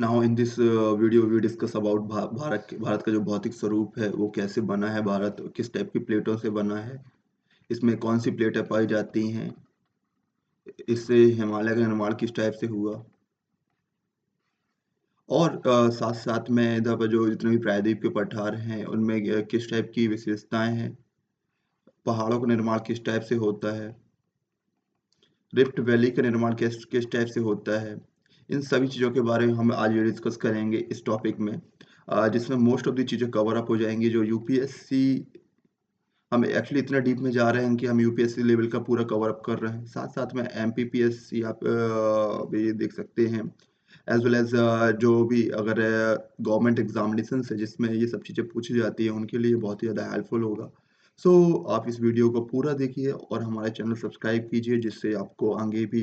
Now in this video we discuss about Bharat का जो भौतिक स्वरूप है वो कैसे बना है। भारत किस टाइप की प्लेटों से बना है, इसमें कौन सी प्लेटें पाई जाती हैं, इससे हिमालय का निर्माण किस टाइप से हुआ, और साथ साथ में इधर पर जो जितने भी प्रायद्वीप के पठार हैं उनमें किस टाइप की विशेषताएं हैं, पहाड़ों का निर्माण किस टाइप से होता है, रिफ्ट वैली का निर्माण किस किस टाइप से होता है। इन सभी चीज़ों के बारे में हम आज ये डिस्कस करेंगे इस टॉपिक में, जिसमें मोस्ट ऑफ दी चीज़ें कवर अप हो जाएंगी जो यूपीएससी। हम एक्चुअली इतना डीप में जा रहे हैं कि हम यूपीएससी लेवल का पूरा कवर अप कर रहे हैं, साथ साथ में एमपीपीएससी आप भी देख सकते हैं, एज वेल एज जो भी अगर गवर्नमेंट एग्जामिनेशन है जिसमें ये सब चीज़ें पूछी जाती है उनके लिए बहुत ही ज़्यादा हेल्पफुल होगा। सो आप इस वीडियो को पूरा देखिए और हमारे चैनल सब्सक्राइब कीजिए, जिससे आपको आगे भी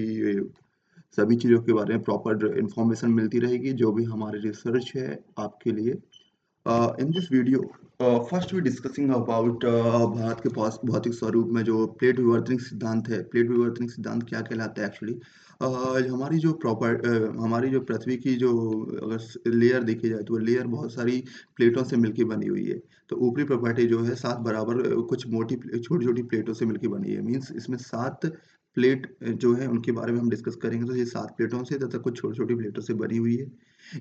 सभी चीज़ों के बारे में प्रॉपर इन्फॉर्मेशन मिलती रहेगी जो भी हमारे रिसर्च है आपके लिए। In this video, first we discussing about Bharat के पास भौतिक स्वरूप में जो प्लेट विवर्तनिक सिद्धांत है। प्लेट विवर्तनिक सिद्धांत क्या कहलाता है एक्चुअली? हमारी जो पृथ्वी की जो अगर लेयर देखी जाए तो वो लेयर बहुत सारी प्लेटों से मिलकर बनी हुई है। तो ऊपरी प्रॉपर्टी जो है 7 बराबर कुछ मोटी छोटी-छोटी प्लेटों से मिलकर बनी है। मीन्स इसमें 7 प्लेट जो है उनके बारे में हम डिस्कस करेंगे। तो ये 7 प्लेटों से तथा कुछ छोटी-छोटी प्लेटों से बनी हुई है।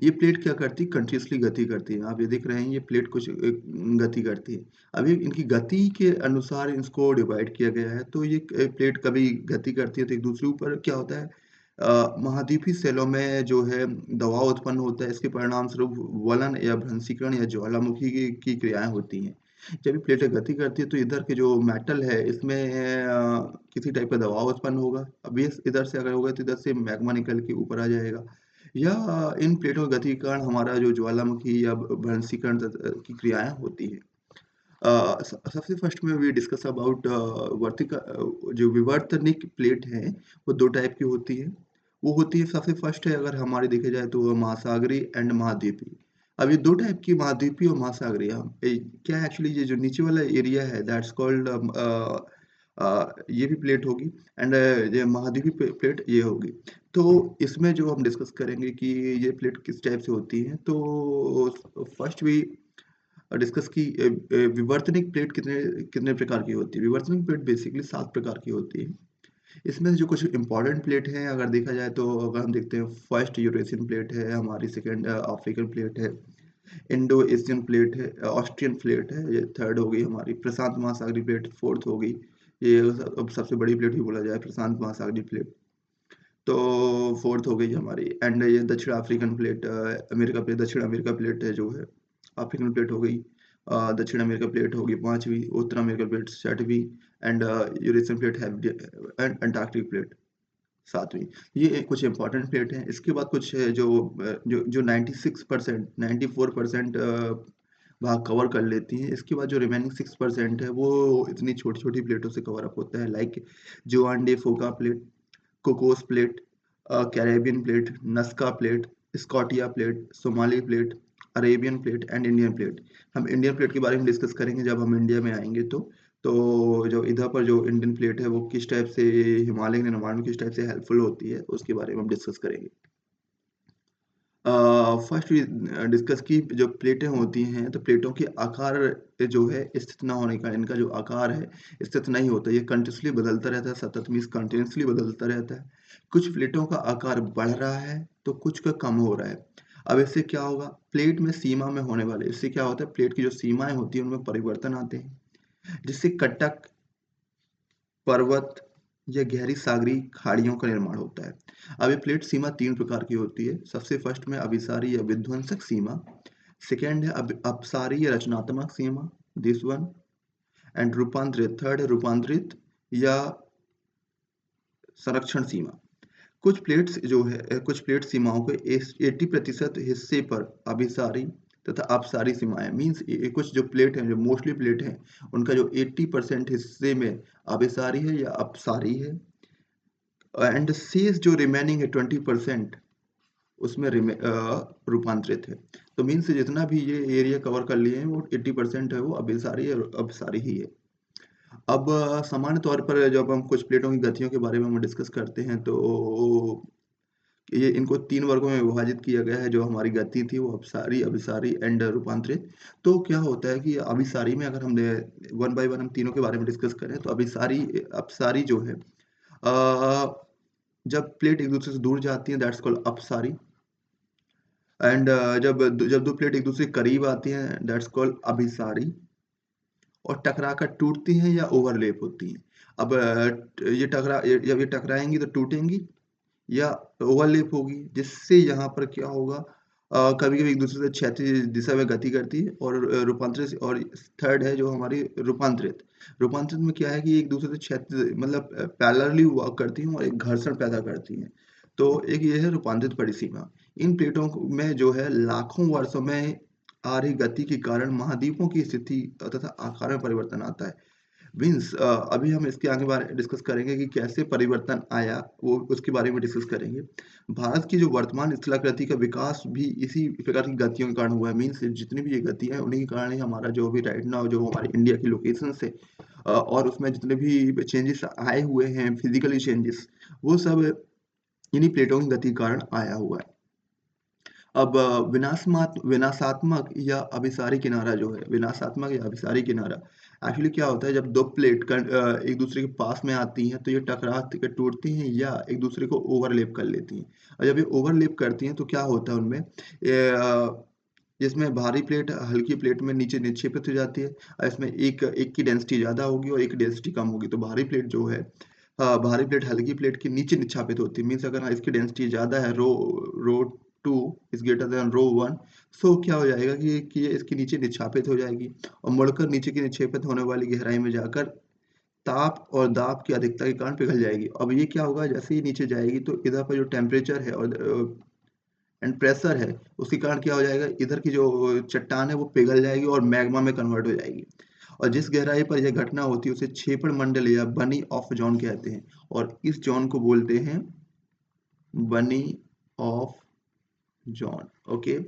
ये प्लेट क्या करती है? कंटीन्यूअसली गति करती है। आप ये देख रहे हैं ये प्लेट कुछ गति करती है। अभी इनकी गति के अनुसार इसको डिवाइड किया गया है। तो ये प्लेट कभी गति करती है तो एक दूसरे ऊपर क्या होता है, महाद्वीपीय सेलों में जो है दबाव उत्पन्न होता है। इसके परिणाम स्वरूप वलन या भ्रंशीकरण या ज्वालामुखी की क्रियाएं होती हैं। जब ये प्लेटें गति करती है तो इधर के जो मेटल है इसमें किसी टाइप का दबाव उत्पन्न होगा। अब ये इधर से अगर होगा तो इधर से मैग्मा निकल के ऊपर आ जाएगा, या इन प्लेटों के गति के कारण हमारा जो ज्वालामुखी या भ्रंशीकरण की क्रियाएं होती है। सबसे फर्स्ट में वी डिस्कस अबाउट जो विवर्तनिक प्लेट है वो दो टाइप की होती है। वो होती है, सबसे फर्स्ट है अगर हमारी देखा जाए तो महासागरी एंड महाद्वीपी। अब ये दो टाइप की महाद्वीपी और महासागरीय क्या एक्चुअली ये जो नीचे वाला एरिया है दैट्स कॉल्ड ये भी प्लेट होगी, एंड ये महाद्वीपी प्लेट ये होगी। तो इसमें जो हम डिस्कस करेंगे कि ये प्लेट किस टाइप से होती है, तो फर्स्ट वी डिस्कस की विवर्तनिक प्लेट कितने कितने प्रकार की होती है। विवर्तनिक प्लेट बेसिकली 7 प्रकार की होती है। इसमें से जो कुछ इंपॉर्टेंट प्लेट हैं अगर देखा जाए तो अगर हम देखते हैं, फर्स्ट यूरेशियन प्लेट है हमारी, सेकंड अफ्रीकन प्लेट है, इंडो एशियन प्लेट है, ऑस्ट्रियन प्लेट है, ये थर्ड हो गई हमारी, प्रशांत महासागरीय प्लेट फोर्थ हो गई। ये अब सबसे बड़ी प्लेट भी बोला जाए प्रशांत महासागरीय प्लेट, तो फोर्थ हो गई हमारी। एंड ये दक्षिण अफ्रीकन प्लेट, अमेरिका प्लेट, दक्षिण अमेरिका प्लेट है जो है, अफ्रीकन प्लेट हो गई, दक्षिण अमेरिका प्लेट होगी पांचवी, उत्तर अमेरिका प्लेट छठवीं, एंड यूरेशियन प्लेट है, एंड अंटार्कटिक प्लेट सातवीं। ये कुछ इंपॉर्टेंट प्लेट हैं। इसके बाद कुछ जो 96% 94% भाग कवर कर लेती हैं। इसके बाद जो रिमेनिंग 6% है वो इतनी छोटी छोटी प्लेटों से कवर अप होता है, like Juan de Fuca plate, Cocos plate, Caribbean plate, Nazca plate, Scotia plate, Somali plate, Arabian plate and Indian plate. हम इंडियन प्लेट के बारे में डिस्कस करेंगे जब हम इंडिया में आएंगे। तो जो इधर पर जो इंडियन प्लेट है वो किस टाइप से हिमालय के निर्माण में किस टाइप से हेल्पफुल होती है उसके बारे में हम डिस्कस करेंगे। फर्स्ट डिस्कस की जो प्लेटें होती हैं, तो प्लेटों के आकार जो है स्थित ना होने का, इनका जो आकार है स्थित नहीं होता, ये कंटिन्यूसली बदलता रहता है, सतत मीन्स कंटिन्यूसली बदलता रहता है। कुछ प्लेटों का आकार बढ़ रहा है तो कुछ का कम हो रहा है। अब इससे क्या होगा, प्लेट में सीमा में होने वाले, इससे क्या होता है, प्लेट की जो सीमाएं होती है उनमें परिवर्तन आते हैं, जिससे कटक, पर्वत या गहरी सागरी खाड़ियों का निर्माण होता है। अब ये प्लेट सीमा 3 प्रकार की होती है। सबसे फर्स्ट में अभिसारी या विध्वंसक सीमा, सेकंड है अपसारी या रचनात्मक सीमा, दिस वन, एंड रूपांतरित, थर्ड है रूपांतरित या संरक्षण सीमा। कुछ प्लेट्स जो है, कुछ प्लेट सीमाओं के 80% हिस्से पर अभिसारी तथा अपसारी सीमाएं, मीन्स कुछ जो प्लेट हैं, जो मोस्टली प्लेट हैं, उनका जो 80% हिस्से में अभिसारी है या अपसारी है, एंड शेष जो रिमेनिंग है 20% उसमें रूपांतरित है। तो मीन्स जितना भी ये एरिया कवर कर लिए हैं वो 80% है वो अभिसारी और अपसारी ही है। अब सामान्य तौर पर जब हम कुछ प्लेटों की गतियों के बारे में हम डिस्कस करते हैं तो ये इनको 3 वर्गों में विभाजित किया गया है, जो हमारी गति थी वो अपसारी, अभिसारी एंड रूपांतरित। तो क्या होता है कि अभिसारी में अगर हम वन बाय वन हम तीनों के बारे में डिस्कस करें तो अभिसारी अपसारी जो है जब प्लेट एक-दूसरे से दूर जाती है दैट्स कॉल्ड अपसारी एंड जब 2 प्लेट एक-दूसरे के करीब आती हैं दैट्स कॉल्ड अभिसारी और टकराकर टूटती हैं या ओवरलैप होती हैं। अब ये जब ये टकराएँगी तो टूटेंगी या ओवरलैप होगी, जिससे यहाँ पर क्या होगा कभी-कभी एक-दूसरे से क्षैतिज दिशा में गति करती है और रूपांतरित और थर्ड है जो हमारी रूपांतरित। रूपांतरित में क्या है कि एक-दूसरे से क्षैतिज मतलब पैरेलली वर्क करती हैं और एक घर्षण पैदा करती हैं। तो एक ये है रूपांतरित परिसीमा। इन प्लेटों में जो है लाखों वर्षों में आ रही गति के कारण महाद्वीपों की स्थिति तथा आकार में परिवर्तन आता है। मीन्स अभी हम इसके आगे बारे डिस्कस करेंगे कि कैसे परिवर्तन आया, वो उसके बारे में डिस्कस करेंगे। भारत की जो वर्तमान स्थलाकृति का विकास भी इसी प्रकार की गतियों के कारण हुआ है। मीन्स जितनी भी ये गतियाँ हैं, उन्हीं के कारण ही हमारा जो अभी राइट नाउ जो हमारे इंडिया की लोकेशंस है और उसमें जितने भी चेंजेस आए हुए हैं, फिज़िकली चेंजेस, वो सब इन्हीं प्लेटों की गति के कारण आया हुआ है। अब विनाशात्मक या अभिसारी किनारा जो है, विनाशात्मक या अभिसारी किनारा एक्चुअली क्या होता है जब 2 प्लेट एक दूसरे के पास में आती हैं तो ये टकरा के टूटती हैं या एक दूसरे को ओवरलैप कर लेती हैं। और जब ये ओवरलैप करती हैं तो क्या होता है उनमें जिसमें भारी प्लेट हल्की प्लेट में नीचे निक्षेपित हो जाती है और इसमें एक एक की डेंसिटी ज़्यादा होगी और एक की डेंसिटी कम होगी। तो भारी प्लेट जो है भारी प्लेट हल्की प्लेट के नीचे निक्षापित होती है। मीन्स अगर इसकी डेंसिटी ज़्यादा है रो 2 इज़ ग्रेटर देन रो 1 सो क्या हो जाएगा कि ये इसके नीचे निक्षापित हो जाएगी और मुड़कर नीचे की निक्षेपित होने वाली गहराई में जाकर ताप और दाब की अधिकता के कारण पिघल जाएगी। अब ये क्या होगा जैसे ही नीचे जाएगी तो इधर पर जो टेम्परेचर है और एंड प्रेशर है, उसके कारण क्या हो जाएगा इधर की जो चट्टान है वो पिघल जाएगी और मैग्मा में कन्वर्ट हो जाएगी। और जिस गहराई पर यह घटना होती है उसे क्षेपण मंडल या बनी ऑफ ज़ोन कहते हैं और इस ज़ोन को बोलते हैं बनी ऑफ ज़ोन। ओके।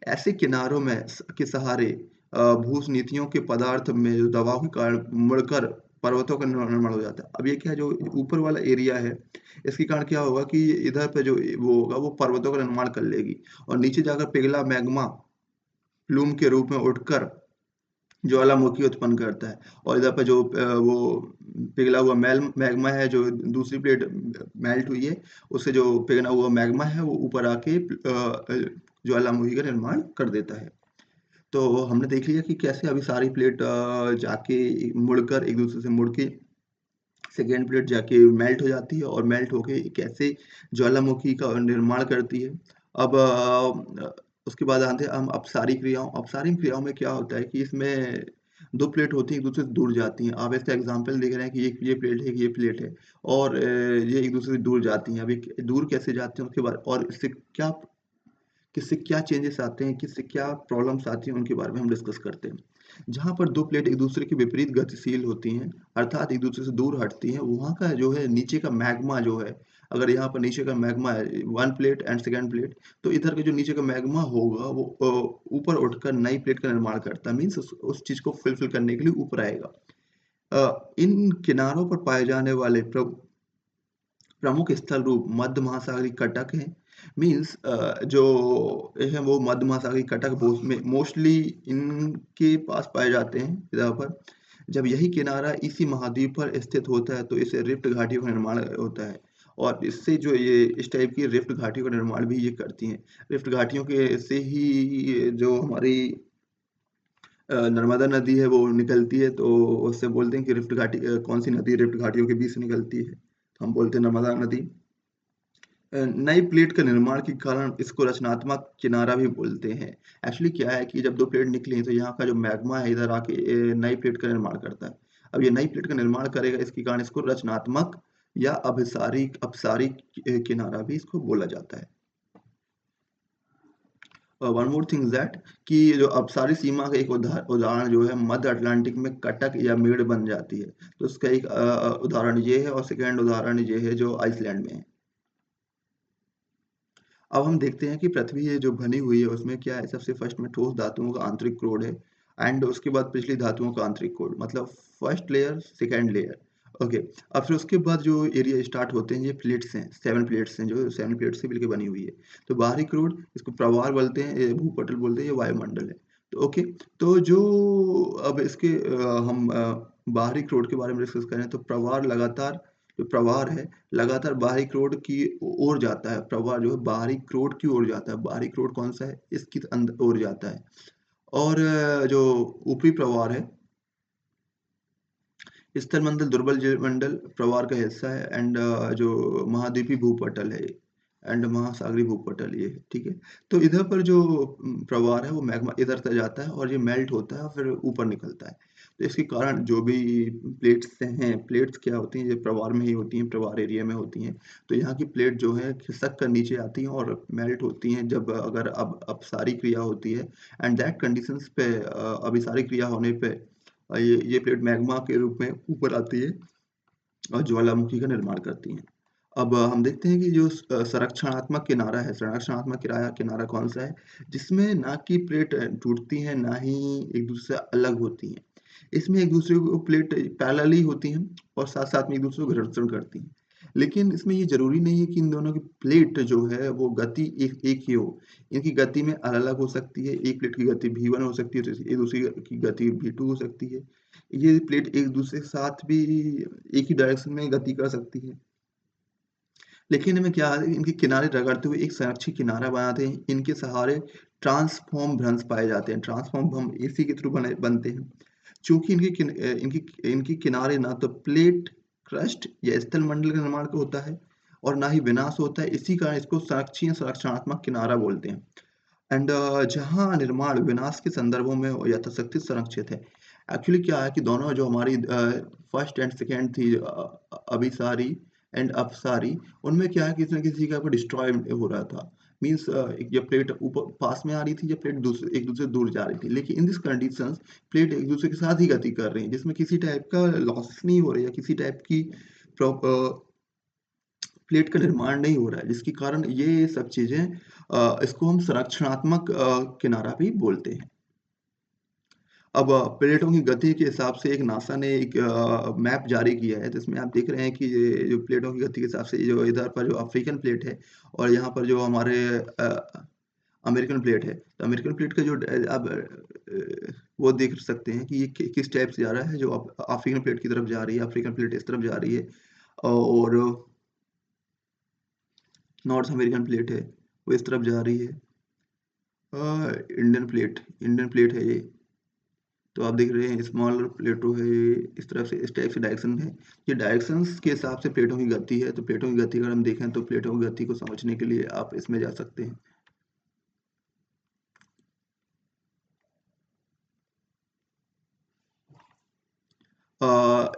ऐसे किनारों में के सहारे भूस्नीतियों के पदार्थ में जो दबाव के कारण मुड़कर पर्वतों का निर्माण हो जाता है। अब ये क्या है जो ऊपर वाला एरिया है, इसके कारण क्या होगा कि इधर पे जो वो होगा वो पर्वतों का निर्माण कर लेगी और नीचे जाकर पिघला मैग्मा प्लूम के रूप में उठकर ज्वालामुखी उत्पन्न करता है और इधर पे जो वो पिघला हुआ मैग्मा है जो दूसरी प्लेट मेल्ट हुई है, उससे जो पिघला हुआ मैग्मा है वो ऊपर आके ज्वालामुखी का निर्माण कर देता है। तो हमने देख लिया कि कैसे अभी सारी प्लेट जाके मुड़कर एक दूसरे से मुड़ के सेकंड प्लेट जाके मेल्ट हो जाती है और मेल्ट होके कैसे ज्वालामुखी का निर्माण करती है। अब उसके बाद आते हैं हम अपसारी क्रियाओं। अपसारी क्रियाओं में क्या होता है कि इसमें 2 प्लेट होती हैं, एक-दूसरे से दूर जाती हैं। आप इसका एग्ज़ाम्पल देख रहे हैं कि ये प्लेट है, ये प्लेट है और ये एक-दूसरे से दूर जाती हैं। अभी दूर कैसे जाती हैं उसके बाद और इससे किससे क्या चेंजेस आते हैं, किससे क्या प्रॉब्लम्स आती हैं, उनके बारे में हम डिस्कस करते हैं। जहाँ पर 2 प्लेट एक-दूसरे के विपरीत गतिशील होती हैं, अर्थात एक-दूसरे से दूर हटती हैं, वहाँ का जो है नीचे का मैग्मा जो है, अगर यहाँ पर नीचे का मैग्मा है 1 प्लेट एंड सेकंड प्लेट, तो इधर का जो नीचे का मैग्मा होगा वो ऊपर उठकर नई प्लेट का निर्माण करता है। मीन्स उस चीज़ को फुलफिल करने के लिए ऊपर आएगा। इन किनारों पर पाए जाने वाले प्रमुख स्थल रूप मध्य महासागरीय कटक हैं। मीन्स जो है वो मध्य महासागरीय कटक में मोस्टली इनके पास पाए जाते हैं इधर पर। जब यही किनारा इसी महाद्वीप पर स्थित होता है तो इसे रिफ्ट घाटियों का निर्माण होता है और इससे जो ये इस टाइप की रिफ्ट घाटियों का निर्माण भी ये करती हैं। रिफ्ट घाटियों के से ही जो हमारी नर्मदा नदी है वो निकलती है तो उससे बोलते हैं कि रिफ्ट घाटी कौन सी नदी रिफ्ट घाटियों के बीच से निकलती है, तो हम बोलते हैं नर्मदा नदी। नई प्लेट के निर्माण के कारण इसको रचनात्मक किनारा भी बोलते हैं। एक्चुअली क्या है कि जब 2 प्लेट निकली हैं तो यहाँ का जो मैग्मा है इधर आके नई प्लेट का निर्माण करता है। अब ये नई प्लेट का निर्माण करेगा इसके कारण इसको रचनात्मक या अभिसारी अपसारी किनारा भी इसको बोला जाता है। वन मोर थिंग दैट कि जो अपसारी सीमा का एक उदाहरण जो है मध्य अटलांटिक में कटक या मेड़ बन जाती है। तो उसका एक उदाहरण ये है और सेकंड उदाहरण ये है जो आइसलैंड में है। अब हम देखते हैं कि पृथ्वी ये जो बनी हुई है उसमें क्या है सबसे फर्स्ट में ठोस धातुओं का आंतरिक कोर है एंड उसके बाद पिछली धातुओं का आंतरिक कोर मतलब first layer second layer okay, अब फिर उसके बाद जो एरिया स्टार्ट होते हैं, ये प्लेट्स हैं, 7 प्लेट्स हैं, जो 7 प्लेट्स से मिलके बनी हुई है। तो बाहरी क्रोड इसको प्रवाल बोलते हैं, ये भूपटल बोलते हैं, ये वायुमंडल है। तो ओके, तो जो अब इसके हम बाहरी क्रोड के बारे में डिस्कस करें तो प्रवाल लगातार, जो प्रवाल है, लगातार बाहरी क्रोड की ओर जाता है। प्रवाल जो है बाहरी क्रोड की ओर जाता है। बाहरी क्रोड कौन-सा है? इसकी ओर जाता है। और जो ऊपरी प्रवाल है, स्थलमंडल दुर्बल जलमंडल प्रवाल का हिस्सा है, एंड जो महाद्वीपीय भूपटल है, एंड महासागरीय भूपटल ये है, ठीक है। तो इधर पर जो प्रवाल है वो मैग्मा इधर से जाता है और ये मेल्ट होता है और फिर ऊपर निकलता है। तो इसके कारण जो भी प्लेट्स हैं, प्लेट्स क्या होती हैं, ये प्रवाल में ही होती हैं, प्रवाल एरिया में होती हैं। तो यहाँ की प्लेट जो है खिसक कर नीचे आती हैं और मेल्ट होती हैं जब अगर अब अपसारी क्रिया होती है, एंड दैट कंडीशंस पे अभिसारी क्रिया होने पे ये प्लेट मैग्मा के रूप में ऊपर आती है और ज्वालामुखी का निर्माण करती हैं। अब हम देखते हैं कि जो संरक्षणात्मक किनारा है, संरक्षणात्मक किनारा कौन-सा है? जिसमें ना कि प्लेट टूटती हैं, ना ही एक-दूसरे से अलग होती हैं। इसमें एक-दूसरे को प्लेट पैरेलल ही होती हैं और साथ-साथ में एक-दूसरे को घर्षण करती हैं। लेकिन इसमें ये ज़रूरी नहीं है कि इन दोनों की प्लेट जो है वो गति एक एक ही हो। इनकी गति में अलग-अलग हो सकती है। एक प्लेट की गति V1 हो सकती है, तो एक दूसरी की गति V2 हो सकती है। ये प्लेट एक-दूसरे के साथ भी एक ही डायरेक्शन में गति कर सकती है। लेकिन इनमें क्या है, इनके किनारे रगड़ते हुए एक संरक्षित किनारा बनाते हैं। इनके सहारे ट्रांसफ़ॉर्म भ्रंश पाए जाते हैं। ट्रांसफ़ॉर्म भ्रम इसी के थ्रू बनते हैं। चूँकि इनकी किनारे ना तो प्लेट, क्रस्ट या स्थलमंडल का निर्माण होता है और ना ही विनाश होता है। इसी कारण इसको संरक्षणात्मक किनारा बोलते हैं। एंड जहाँ निर्माण विनाश के संदर्भों में यथाशक्ति संरक्षित है। एक्चुअली क्या है कि दोनों जो हमारी फर्स्ट एंड सेकंड थी, अभिसारी एंड अपसारी, उनमें क्या है, किसी न किसी का डिस्ट्रॉय हो रहा था। मीन्स ये प्लेट ऊपर पास में आ रही थी, या प्लेट एक दूसरे से दूर जा रही थी। लेकिन इन दिस कंडीशंस प्लेट एक दूसरे के साथ ही गति कर रही है, जिसमें किसी टाइप का लॉस नहीं हो रही है, किसी टाइप की प्लेट का निर्माण नहीं हो रहा है, जिसके कारण ये सब चीज़ें इसको हम संरक्षणात्मक किनारा भी बोलते हैं। अब प्लेटों की गति के हिसाब से एक नासा ने एक मैप जारी किया है, जिसमें आप देख रहे हैं कि ये जो प्लेटों की गति के हिसाब से जो इधर पर जो अफ्रीकन प्लेट है और यहाँ पर जो हमारे अमेरिकन प्लेट है। तो अमेरिकन प्लेट का जो आप वो देख सकते हैं कि ये किस टाइप से जा रहा है, जो अफ्रीकन प्लेट की तरफ जा रही है, अफ्रीकन प्लेट इस तरफ जा रही है, और नॉर्थ अमेरिकन प्लेट है, वो इस तरफ जा रही है। इंडियन प्लेट है ये। तो आप देख रहे हैं स्मॉल प्लेटो है ये, इस तरफ से इस टाइप से डायरेक्शन है। ये डायरेक्शंस के हिसाब से प्लेटों की गति है। तो प्लेटों की गति अगर हम देखें तो प्लेटों की गति को समझने के लिए आप इसमें जा सकते हैं।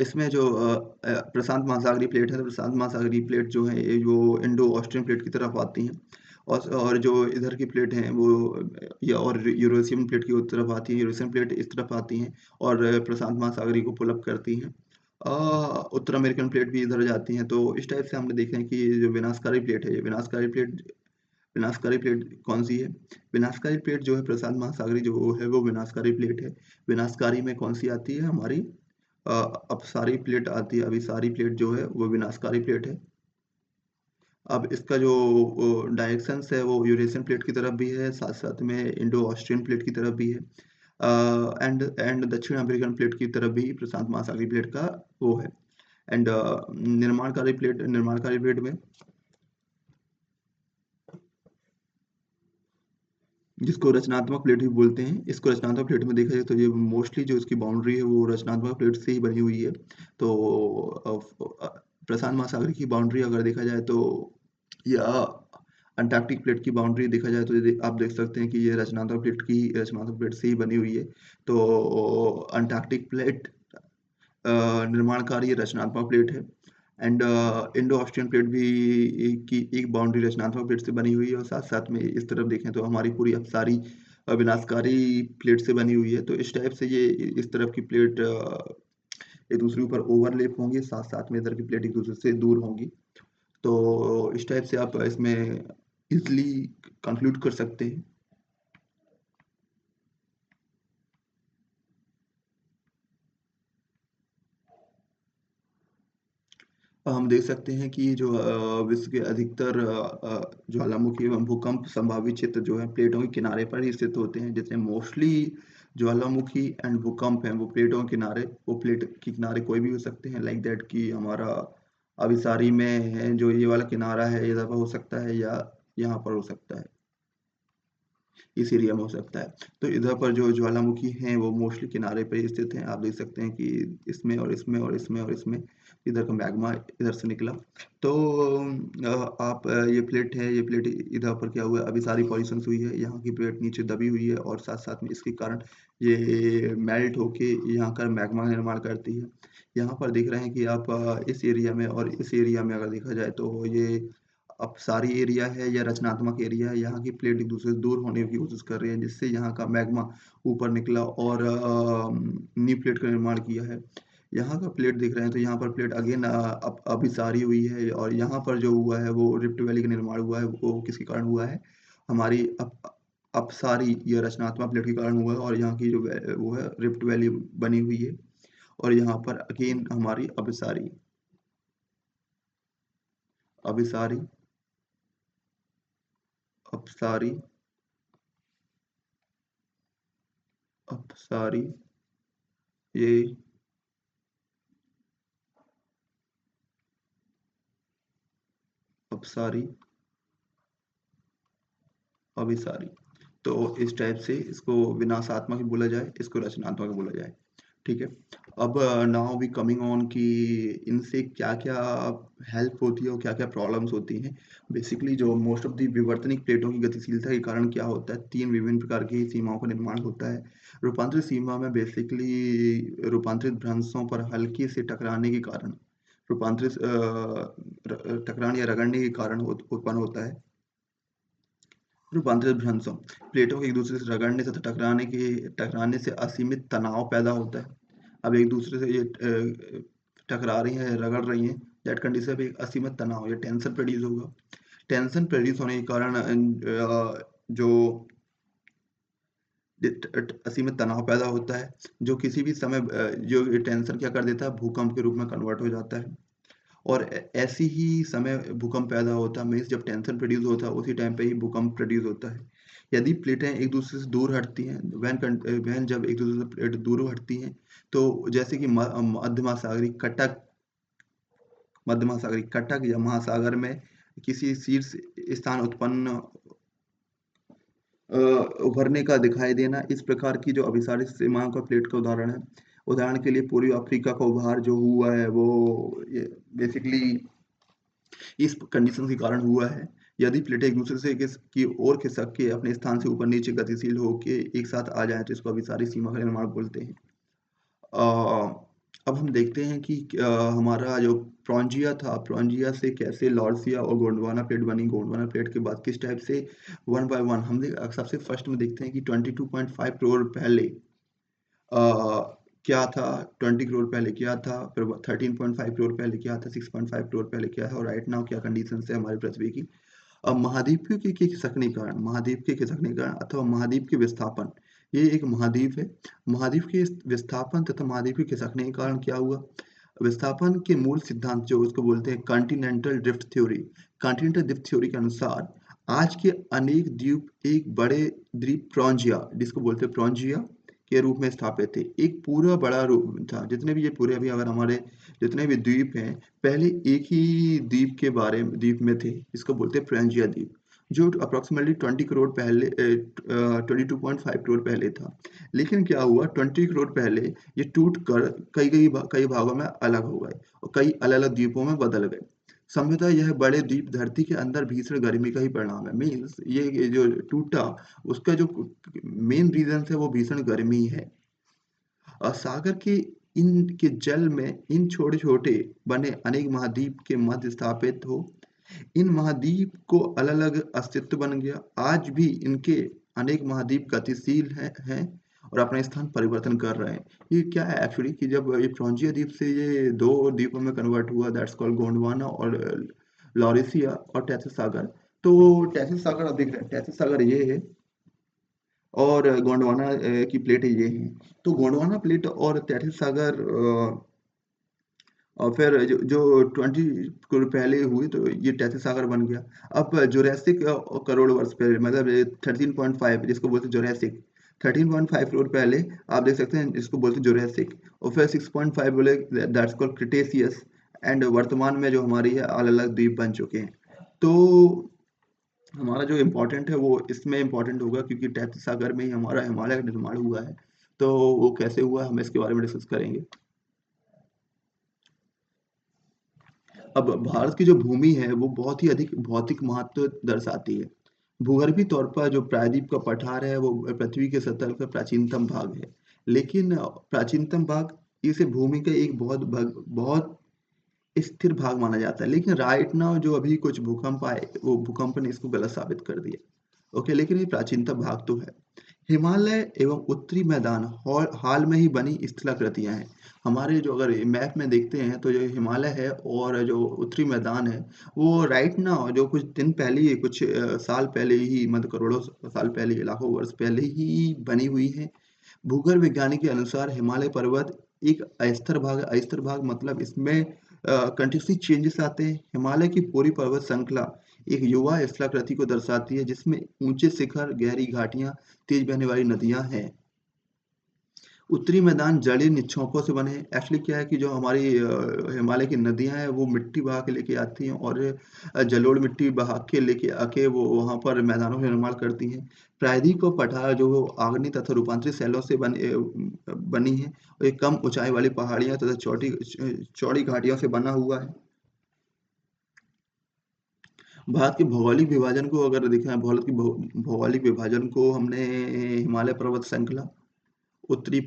इसमें जो प्रशांत महासागरीय प्लेट है, तो प्रशांत महासागरीय प्लेट जो है ये जो इंडो ऑस्ट्रियन प्लेट की तरफ आती हैं, और जो इधर की प्लेट हैं वो या और यूरेशियन प्लेट की तरफ आती है, यूरेशियन प्लेट इस तरफ आती हैं और प्रशांत महासागरीय को पुल अप करती हैं। उत्तर अमेरिकन प्लेट भी इधर जाती हैं। तो इस टाइप से हमने देखे हैं कि ये जो विनाशकारी प्लेट है, ये विनाशकारी प्लेट कौन-सी है? विनाशकारी प्लेट जो है प्रशांत महासागरीय जो है वो विनाशकारी प्लेट है। विनाशकारी में कौन-सी आती है हमारी? अ, अपसारी प्लेट आती है। अभिसारी प्लेट जो है वो विनाशकारी प्लेट है। अब इसका जो डायरेक्शंस है वो यूरेशियन प्लेट की तरफ भी है, साथ-साथ में इंडो ऑस्ट्रियन प्लेट की तरफ भी है। एंड दक्षिण अमेरिकन प्लेट की तरफ भी प्रशांत महासागरीय प्लेट का वो है। एंड निर्माणकारी प्लेट में, जिसको रचनात्मक प्लेट भी बोलते हैं, इसको रचनात्मक प्लेट में देखा जाए तो ये मोस्टली जो इसकी बाउंड्री है वो रचनात्मक प्लेट से ही बनी हुई है। तो प्रशांत महासागर की बाउंड्री अगर देखा जाए तो, या अंटार्कटिक प्लेट की बाउंड्री देखा जाए तो ये आप देख सकते हैं कि ये रचनात्मक प्लेट से ही बनी हुई है। तो अंटार्कटिक प्लेट निर्माणकारी रचनात्मक प्लेट है, एंड इंडो ऑस्ट्रियन प्लेट भी की एक बाउंड्री रचनात्मक प्लेट से बनी हुई है, और साथ-साथ में इस तरफ देखें तो हमारी पूरी अपसारी विनाशकारी प्लेट से बनी हुई है। तो इस टाइप से ये इस तरफ की प्लेट एक दूसरे के ऊपर ओवरलैप होंगी, साथ-साथ में इधर की प्लेट एक दूसरे से दूर होंगी। तो इस टाइप से आप इसमें ईज़िली कंक्लूड कर सकते हैं। हम देख सकते हैं कि जो विश्व के अधिकतर ज्वालामुखी एवं भूकंप संभावित क्षेत्र जो है प्लेटों के किनारे पर ही स्थित होते हैं, जिसमें मोस्टली ज्वालामुखी एंड भूकंप हैं वो प्लेटों के किनारे, वो प्लेट के किनारे कोई भी हो सकते हैं, लाइक दैट कि हमारा अभिसारी में है जो ये वाला किनारा है, इधर पर हो सकता है या यहाँ पर हो सकता है, इस एरिया में हो सकता है। तो इधर पर जो ज्वालामुखी हैं वो मोस्टली किनारे पे ही स्थित हैं। आप देख सकते हैं कि इसमें और इसमें और इसमें और इसमें इधर का मैग्मा इधर से निकला। तो ये प्लेट है, ये प्लेट इधर पर क्या हुआ है, अभी सारी पॉल्यूशंस हुई है, यहाँ की प्लेट नीचे दबी हुई है और साथ-साथ में इसके कारण ये मेल्ट होके यहाँ का मैग्मा निर्माण करती है। यहाँ पर देख रहे हैं कि आप इस एरिया में और इस एरिया में अगर देखा जाए तो ये अपसारी एरिया है या रचनात्मक एरिया है, यहाँ की प्लेट एक दूसरे से दूर होने की कोशिश कर रही है, जिससे यहाँ का मैग्मा ऊपर निकला और नी प्लेट का निर्माण किया है। यहाँ का प्लेट देख रहे हैं तो यहाँ पर प्लेट अगेन अभिसारी हुई है और यहाँ पर जो हुआ है वो रिफ्ट वैली का निर्माण हुआ है, वो किसके कारण हुआ है, हमारी अपसारी या रचनात्मक प्लेट के कारण हुआ है और यहाँ की जो वो है रिफ्ट वैली बनी हुई है और यहाँ पर अगेन हमारी अभिसारी अभिसारी अपसारी अपसारी ये अपसारी अभिसारी। तो इस टाइप से इसको विनाशात्मक भी बोला जाए, इसको रचनात्मक भी बोला जाए। ठीक है। अब नाउ वी कमिंग ऑन कि इनसे क्या-क्या हेल्प होती है और क्या-क्या प्रॉब्लम्स होती हैं। बेसिकली जो मोस्ट ऑफ द विवर्तनिक प्लेटों की गतिशीलता के कारण क्या होता है, 3 विभिन्न प्रकार की सीमाओं का निर्माण होता है। रूपांतरित सीमा में बेसिकली रूपांतरित भ्रंशों पर हल्के से टकराने के कारण रूपांतरित टकराने या रगड़ने के कारण उत्पन्न होता है। रूपांतरित भ्रंशों प्लेटों के एक दूसरे से रगड़ने तथा टकराने से असीमित तनाव पैदा होता है। अब एक दूसरे से ये टकरा रही हैं, रगड़ रही हैं, दैट कंडीशन पे एक असीमित तनाव या टेंशन प्रोड्यूस होगा। टेंशन प्रोड्यूस होने के कारण जो असीमित तनाव पैदा होता है, जो किसी भी समय जो ये टेंशन क्या कर देता है, भूकंप के रूप में कन्वर्ट हो जाता है। और ऐसी ही समय भूकंप पैदा होता है, मीन्स जब टेंशन प्रोड्यूस होता है उसी टाइम पे ही भूकंप प्रोड्यूस होता है। यदि प्लेटें एक दूसरे से दूर हटती हैं, व्हेन जब एक दूसरे से प्लेट दूर हटती हैं, तो जैसे कि मध्य महासागरीय कटक या महासागर में किसी शीर्ष स्थान उत्पन्न उभरने का दिखाई देना, इस प्रकार की जो अभिसारित सीमाओं का प्लेट का उदाहरण है। उदाहरण के लिए पूर्वी अफ्रीका का उभार जो हुआ है वो ये बेसिकली इस कंडीशन के कारण हुआ है। यदि प्लेटें एक दूसरे से की ओर खिसक के अपने स्थान से ऊपर नीचे गतिशील होके एक साथ आ जाएँ तो इसको अभिसारी सीमा का निर्माण बोलते हैं। अ, अब हम देखते हैं कि हमारा जो ब्रोंजिया था, ब्रोंजिया से कैसे लॉर्सिया और गोंडवाना प्लेट बनी, गोंडवाना प्लेट के बाद किस टाइप से वन बाय वन सबसे फर्स्ट में देखते हैं कि 22.5 करोड़ पहले अ, क्या था, 20 करोड़ पहले क्या था, फिर 13.5 करोड़ पहले क्या था, 6.5 करोड़ पहले क्या है और राइट नाउ क्या कंडीशंस है हमारी पृथ्वी की। अब महाद्वीपों के खिसकने के कारण महाद्वीप के खिसकने के कारण अथवा महाद्वीप के विस्थापन, ये एक महाद्वीप है। महाद्वीप के विस्थापन तथा महाद्वीप के खिसकने के कारण क्या हुआ? विस्थापन के मूल सिद्धांत जो उसको बोलते हैं continental drift theory. Continental drift theory के अनुसार आज के अनेक द्वीप एक बड़े द्वीप प्रॉन्जिया जिसको बोलते हैं प्रॉन्जिया के रूप में स्थापित थे। एक पूरा बड़ा रूप था। जितने भी ये पूरे अभी अगर हमारे जितने भी द्वीप हैं, पहले एक ही द्वीप में थे, इसको बोलते हैं फ्रेंजिया द्वीप, जो अप्रॉक्सिमेटली 20 करोड़ पहले 22.5 करोड़ पहले था। लेकिन क्या हुआ 20 करोड़ पहले ये टूट कर कई भागों में अलग हो गए और कई अलग-अलग द्वीपों में बदल गए। संभवतः यह बड़े द्वीप धरती के अंदर भीषण गर्मी का ही परिणाम है। मीन्स ये जो टूटा उसका जो मेन रीज़न है वो भीषण गर्मी है। सागर के इनके जल में इन छोटे-छोटे बने अनेक महाद्वीप के मध्य स्थापित हो, इन महाद्वीप को अलग-अलग अस्तित्व बन गया। आज भी इनके अनेक महाद्वीप गतिशील हैं और अपना स्थान परिवर्तन कर रहे हैं। ये क्या है एक्चुअली कि जब ये फ्रॉन्जिया द्वीप से ये 2 द्वीपों में कन्वर्ट हुआ दैट्स कॉल्ड गोंडवाना और लॉरेशिया और टैथिस सागर। तो टैथिस सागर आप देख रहे हैं, टैथिस सागर ये है और गोंडवाना की प्लेट ये हैं। तो गोंडवाना प्लेट और तैथिस सागर और फिर जो 20 करोड़ पहले हुई तो ये टैथी सागर बन गया। अब जुरासिक करोड़ वर्ष पहले मतलब 13.5 जिसको बोलते हैं जुरासिक, 13.5 करोड़ पहले आप देख सकते हैं इसको बोलते हैं जुरासिक। और फिर 6.5 बोले दैट्स कॉल्ड क्रिटेशियस। एंड वर्तमान में जो हमारी है अलग-अलग द्वीप बन चुके हैं। तो हमारा जो इम्पोर्टेंट है वो इसमें इम्पोर्टेंट होगा क्योंकि टैथी सागर में ही हमारा हिमालय का निर्माण हुआ है। तो वो कैसे हुआ हम इसके बारे में डिस्कस करेंगे। अब भारत की जो भूमि है वो बहुत ही अधिक भौतिक महत्व दर्शाती है। भूगर्भीय तौर पर जो प्रायद्वीप का पठार है वो पृथ्वी के सतह का प्राचीनतम भाग है। लेकिन प्राचीनतम भाग इसे भूमि का एक बहुत स्थिर भाग माना जाता है। लेकिन राइट नाउ जो अभी कुछ भूकंप आए वो भूकंप ने इसको गलत साबित कर दिया। ओके, लेकिन ये प्राचीनतम भाग तो है। हिमालय एवं उत्तरी मैदान हाल में ही बनी स्थलाकृतियां हैं। हमारे जो अगर मैप में देखते हैं तो जो हिमालय है और जो उत्तरी मैदान है वो राइट ना जो कुछ दिन पहले ही कुछ साल पहले ही मतलब करोड़ों साल पहले लाखों वर्ष पहले ही बनी हुई है। भूगोल विज्ञानी के अनुसार हिमालय पर्वत एक अस्थिर भाग है। अस्थिर भाग मतलब इसमें कंटिन्यूसली चेंजेस आते हैं। हिमालय की पूरी पर्वत श्रृंखला एक युवा स्थलाकृति को दर्शाती है जिसमें ऊंचे शिखर, गहरी घाटियां, तेज बहने वाली नदियां हैं। उत्तरी मैदान जलीय निक्षेपों से बने हैं। एक्चुअली क्या है कि जो हमारी हिमालय की नदियां हैं वो मिट्टी बहा के लेके आती हैं और जलोढ़ मिट्टी बहा के लेके आके वो वहां पर मैदानों का निर्माण करती हैं। प्रायद्वीप और पठार जो आग्नेय तथा रूपांतरित शैलों से बनी है और एक कम ऊंचाई वाली पहाड़ियां तथा चौड़ी घाटियों से बना हुआ है। भारत के भौगोलिक विभाजन को अगर देखें, भारत की भौगोलिक विभाजन को हमने हिमालय पर्वत श्रृंखला, उत्तरी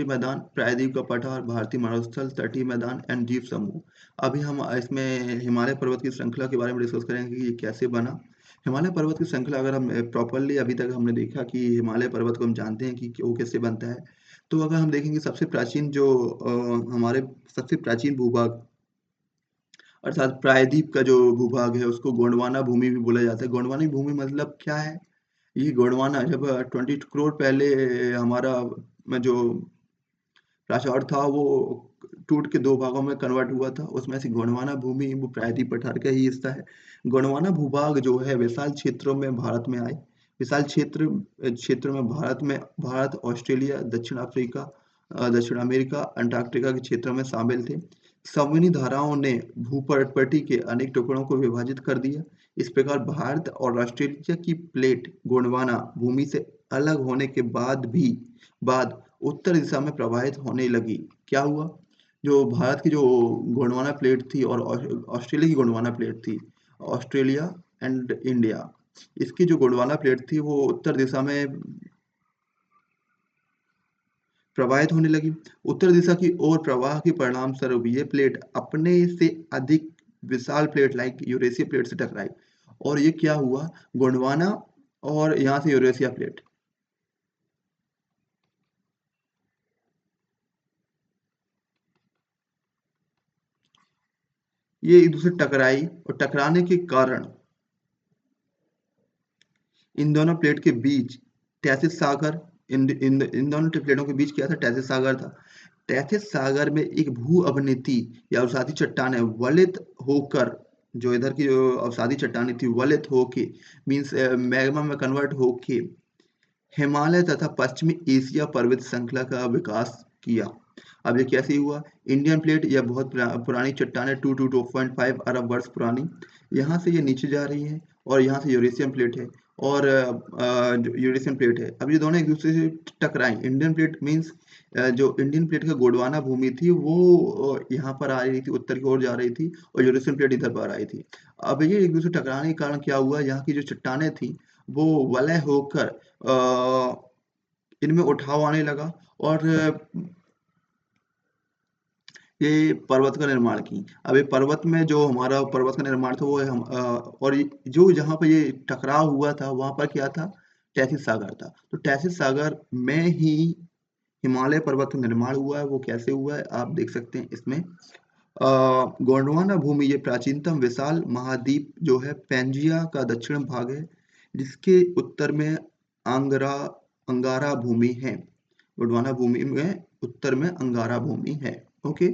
मैदान, प्रायद्वीप का पठार, भारतीय मरुस्थल, तटीय मैदान एंड द्वीप समूह। अभी हम इसमें हिमालय पर्वत की श्रृंखला के बारे में डिस्कस करेंगे कि ये कैसे बना। हिमालय पर्वत की श्रृंखला अगर हम प्रॉपरली अभी तक हमने देखा कि हिमालय पर्वत को हम जानते हैं कि वो कैसे बनता है। तो अगर हम देखेंगे सबसे प्राचीन जो हमारे सबसे प्राचीन भूभाग अर्थात प्रायद्वीप का जो भूभाग है उसको गोंडवाना भूमि भी बोला जाता है। गोंडवाना भूमि मतलब क्या है? ये गोंडवाना जब 20 करोड़ पहले हमारा में जो राठौर था वो टूट के 2 भागों में कन्वर्ट हुआ था। उसमें से गोंडवाना भूमि वो प्रायद्वीप पठार का ही हिस्सा है। गोंडवाना भूभाग जो है विशाल क्षेत्रों में भारत में आए। विशाल क्षेत्र में भारत, ऑस्ट्रेलिया, दक्षिण अफ्रीका, दक्षिण अमेरिका, अंटार्कटिका के क्षेत्रों में शामिल थे। संवहनी धाराओं ने भूपटपटी के अनेक टुकड़ों को विभाजित कर दिया। इस प्रकार भारत और ऑस्ट्रेलिया की प्लेट गोंडवाना भूमि से अलग होने के बाद उत्तर दिशा में प्रवाहित होने लगी। क्या हुआ? जो भारत की जो गोंडवाना प्लेट थी और ऑस्ट्रेलिया की गोंडवाना प्लेट थी, ऑस्ट्रेलिया एंड इंडिया, इसकी जो गोंडवाना प्लेट थी वो उत्तर दिशा में प्रवाहित होने लगी। उत्तर दिशा की ओर प्रवाह के परिणाम स्वरूप ये प्लेट अपने से अधिक विशाल प्लेट लाइक यूरेशिया प्लेट से टकराई और ये क्या हुआ गोंडवाना और यहाँ से यूरेशिया प्लेट ये एक दूसरे टकराई और टकराने के कारण इन दोनों प्लेट के बीच टैथिस सागर इन दोनों प्लेटों के बीच क्या था? टैथिस सागर था। टैथिस सागर में एक भू अवनति या अवसादी चट्टानें वलित होकर जो इधर की जो अवसादी चट्टानें थी वलित होके मीन्स मैग्मा में कन्वर्ट होके हिमालय तथा पश्चिमी एशिया पर्वत श्रृंखला का विकास किया। अब ये कैसे हुआ? इंडियन प्लेट यह बहुत पुरानी चट्टान है, 2 to 2.5 अरब वर्ष पुरानी। यहाँ से ये नीचे जा रही है और यहाँ से यूरेशियन प्लेट है और यूरेशियन प्लेट है। अब ये दोनों एक दूसरे से टकराई। इंडियन प्लेट मीन्स जो इंडियन प्लेट का गोंडवाना भूमि थी वो यहाँ पर आ रही थी, उत्तर की ओर जा रही थी और यूरेशियन प्लेट इधर पर आ रही थी। अब ये एक दूसरे टकराने के कारण क्या हुआ? यहाँ की जो चट्टानें थी वो वलय होकर इनमें उठाव आने लगा और ये पर्वत का निर्माण की। अब ये पर्वत में जो हमारा पर्वत का निर्माण था वो और जो जहाँ पे ये टकराव हुआ था वहाँ पर क्या था? टैथिस सागर था। तो टैथिस सागर में ही हिमालय पर्वत का निर्माण हुआ है। वो कैसे हुआ है आप देख सकते हैं इसमें। गोंडवाना भूमि ये प्राचीनतम विशाल महाद्वीप जो है पैंजिया का दक्षिण भाग है जिसके उत्तर में आंगरा अंगारा भूमि है। गोंडवाना भूमि में उत्तर में अंगारा भूमि है। ओके,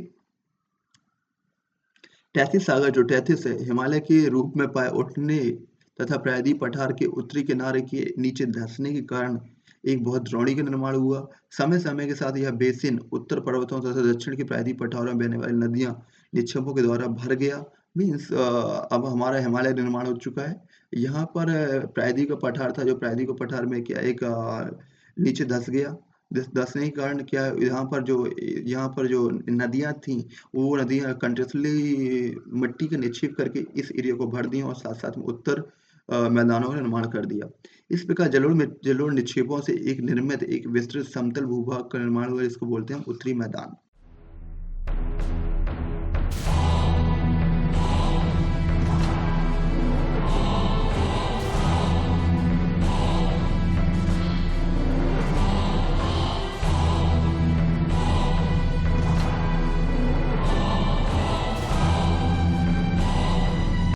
टैथिस सागर जो टैथिस है, हिमालय के रूप में पाए उठने तथा प्रायद्वीप पठार के उत्तरी किनारे के नीचे धँसने के कारण एक बहुत द्रोणी का निर्माण हुआ। समय-समय के साथ यह बेसिन उत्तर पर्वतों तथा दक्षिण के प्रायद्वीप पठारों में बहने वाली नदियाँ, निक्षेपों के द्वारा भर गया। मीन्स अब हमारा हिमालय निर्माण हो चुका है। यहाँ पर प्रायद्वीप का पठार था, जो प्रायद्वीप का पठार में क्या एक नीचे धँस गया। धँसने के कारण क्या यहाँ पर जो नदियाँ थीं, वो नदियाँ कंटिन्यूअसली मिट्टी का निक्षेप करके इस एरिया को भर दी और साथ-साथ में उत्तर मैदानों का निर्माण कर दिया। इस प्रकार जलोढ़ निक्षेपों से एक निर्मित एक विस्तृत समतल भूभाग का निर्माण हुआ, जिसको बोलते हैं उत्तरी मैदान।